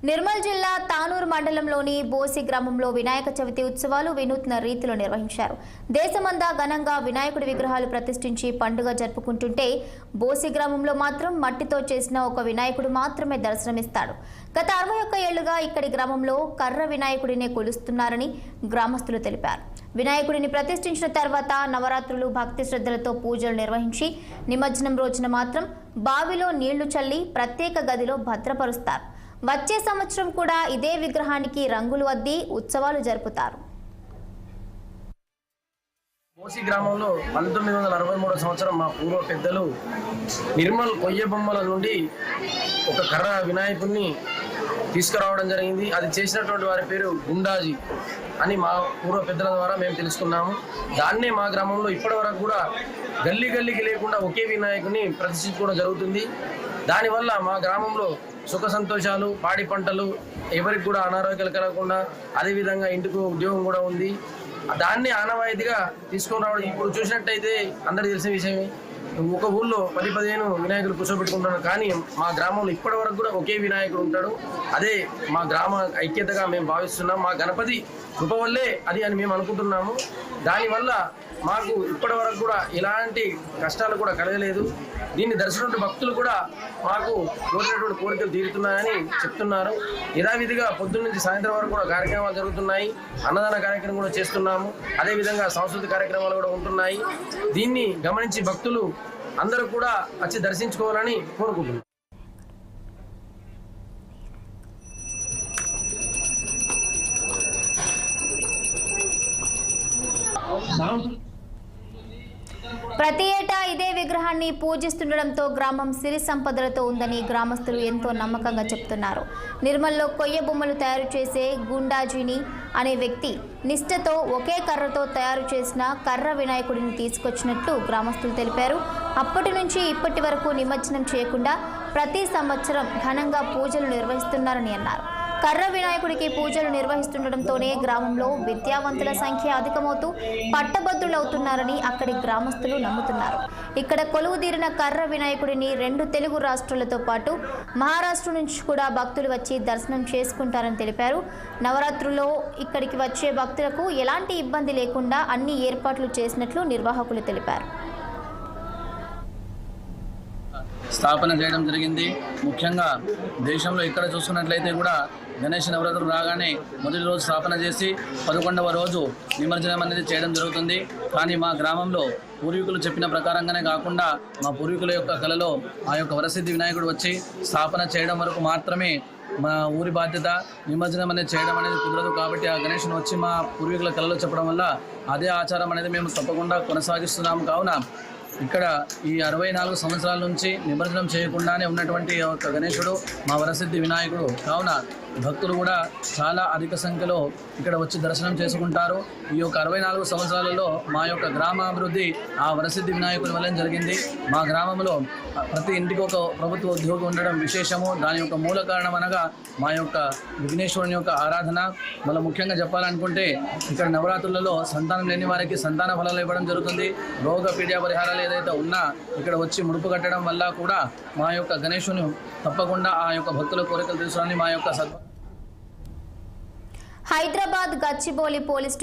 నిర్మల్ జిల్లా తానూరు మండలంలోని బోసి గ్రామంలో వినాయక చవితి ఉత్సవాలు వినూత్న రీతిలో నిర్వహించారు. దేశమంతా ఘనంగా వినాయకుడి విగ్రహాలు ప్రతిష్ఠించి పండుగ జరుపుకుంటుంటే బోసి గ్రామంలో మాత్రం మట్టితో చేసిన ఒక వినాయకుడు మాత్రమే దర్శనమిస్తాడు. గత 61 ఏళ్లుగా ఇక్కడి గ్రామంలో కర్ర వినాయకుడినే కొలుస్తున్నారని గ్రామస్తులు తెలిపారు. వినాయకుడిని ప్రతిష్ఠించిన తర్వాత నవరాత్రులు భక్తి శ్రద్ధలతో పూజలు నిర్వహించి నిమజ్జనం రోజున మాత్రం బావిలో నీళ్లు చల్లి ప్రత్యేక గదిలో భద్రపరుస్తారు. వచ్చే సంవత్సరం కూడా ఇదే విగ్రహానికి రంగులు అద్ది ఉత్సవాలు జరుపుతారు. బోసి గ్రామంలో 1963 సంవత్సరం మా పూర్వ పెద్దలు నిర్మల్ కొయ్య బొమ్మల నుండి ఒక కర్ర వినాయకుడిని తీసుకురావడం జరిగింది. అది చేసినటువంటి వారి పేరు గుండాజీ అని మా పూర్వ పెద్దల ద్వారా మేము తెలుసుకున్నాము. దాన్నే మా గ్రామంలో ఇప్పటి వరకు కూడా గల్లీకి లేకుండా ఒకే వినాయకుడిని ప్రతిష్ఠించుకోవడం జరుగుతుంది. దానివల్ల మా గ్రామంలో సుఖ సంతోషాలు, పాడి పంటలు, ఎవరికి కూడా అనారోగ్యాలు కలగకుండా, అదేవిధంగా ఇంటికి ఉద్యోగం కూడా ఉంది. దాన్ని ఆనవాయితీగా తీసుకొని రావడం ఇప్పుడు చూసినట్టయితే అందరికీ తెలిసిన విషయమే. ఒక ఊళ్ళో 10-15 వినాయకులు కూర్చోబెట్టుకుంటున్నారు, కానీ మా గ్రామంలో ఇప్పటి వరకు కూడా ఒకే వినాయకుడు ఉంటాడు. అదే మా గ్రామ ఐక్యతగా మేము భావిస్తున్నాం. మా గణపతి కృప వల్లే అది అని మేము అనుకుంటున్నాము. దానివల్ల మాకు ఇప్పటి వరకు కూడా ఎలాంటి కష్టాలు కూడా కలగలేదు. దీన్ని దర్శనం భక్తులు కూడా మాకు కోరినటువంటి కోరికలు తీరుతున్నాయని చెప్తున్నారు. యథావిధిగా పొద్దున్న నుంచి సాయంత్రం వరకు కూడా కార్యక్రమాలు జరుగుతున్నాయి. అన్నదాన కార్యక్రమం కూడా చేస్తున్నాము. అదేవిధంగా సాంస్కృతిక కార్యక్రమాలు కూడా ఉంటున్నాయి. దీన్ని గమనించి భక్తులు అందరూ కూడా వచ్చి దర్శించుకోవాలని కోరుకుంటున్నాం. ప్రతి ఏటా ఇదే విగ్రహాన్ని పూజిస్తుండడంతో గ్రామం సిరి సంపదలతో ఉందని గ్రామస్తులు ఎంతో నమ్మకంగా చెప్తున్నారు. నిర్మల్లో కొయ్య బొమ్మలు తయారు చేసే గుండాజీని అనే వ్యక్తి నిష్ఠతో ఒకే కర్రతో తయారు చేసిన కర్ర వినాయకుడిని తీసుకొచ్చినట్లు గ్రామస్తులు తెలిపారు. అప్పటి నుంచి ఇప్పటి వరకు నిమజ్జనం చేయకుండా ప్రతి సంవత్సరం ఘనంగా పూజలు నిర్వహిస్తున్నారని అన్నారు. కర్ర వినాయకుడికి పూజలు నిర్వహిస్తుండటంతోనే గ్రామంలో విద్యావంతుల సంఖ్య అధికమవుతూ పట్టభద్రులవుతున్నారని అక్కడి గ్రామస్తులు నమ్ముతున్నారు. ఇక్కడ కొలువుదీరిన కర్ర వినాయకుడిని 2 తెలుగు రాష్ట్రాలతో పాటు మహారాష్ట్ర నుంచి కూడా భక్తులు వచ్చి దర్శనం చేసుకుంటారని తెలిపారు. నవరాత్రుల్లో ఇక్కడికి వచ్చే భక్తులకు ఎలాంటి ఇబ్బంది లేకుండా అన్ని ఏర్పాట్లు చేసినట్లు నిర్వాహకులు తెలిపారు. స్థాపన చేయడం జరిగింది. ముఖ్యంగా దేశంలో ఇక్కడ చూసుకున్నట్లయితే కూడా గణేష్ నవరాత్రులు రాగానే మొదటి రోజు స్థాపన చేసి 11వ రోజు నిమజ్జనం అనేది చేయడం జరుగుతుంది. కానీ మా గ్రామంలో పూర్వీకులు చెప్పిన ప్రకారంగానే కాకుండా మా పూర్వీకుల యొక్క కళలో ఆ యొక్క వరసిద్ధి వినాయకుడు వచ్చి స్థాపన చేయడం వరకు మాత్రమే మా ఊరి బాధ్యత. నిమజ్జనం అనేది చేయడం అనేది కుదరదు. కాబట్టి ఆ గణేష్ను వచ్చి మా పూర్వీకుల కళలో చెప్పడం వల్ల అదే ఆచారం అనేది మేము తప్పకుండా కొనసాగిస్తున్నాము. కావున ఇక్కడ ఈ 64 సంవత్సరాల నుంచి నిమజ్జనం చేయకుండానే ఉన్నటువంటి ఒక గణేశుడు మా వరసిద్ధి వినాయకుడు. కావున భక్తులు కూడా చాలా అధిక సంఖ్యలో ఇక్కడ వచ్చి దర్శనం చేసుకుంటారు. ఈ యొక్క 64 సంవత్సరాలలో మా యొక్క గ్రామాభివృద్ధి ఆ వరసిద్ధి వినాయకుడి వల్ల జరిగింది. మా గ్రామంలో ప్రతి ఇంటికి ఒక ప్రభుత్వ ఉద్యోగం ఉండడం విశేషము. దాని యొక్క మూల కారణం అనగా మా యొక్క విఘ్నేశ్వరుని యొక్క ఆరాధన. మళ్ళీ ముఖ్యంగా చెప్పాలనుకుంటే ఇక్కడ నవరాత్రులలో సంతానం లేని వారికి సంతాన ఫలాలు ఇవ్వడం జరుగుతుంది. రోగ పీడ్యా పరిహారాలు ఏదైతే ఉన్నా ఇక్కడ వచ్చి ముడుపు కట్టడం వల్ల కూడా మా యొక్క గణేశుని తప్పకుండా ఆ యొక్క భక్తుల కోరికలు తీర్చడానికి మా యొక్క హైదరాబాద్ గచ్చిబౌలి పోలీస్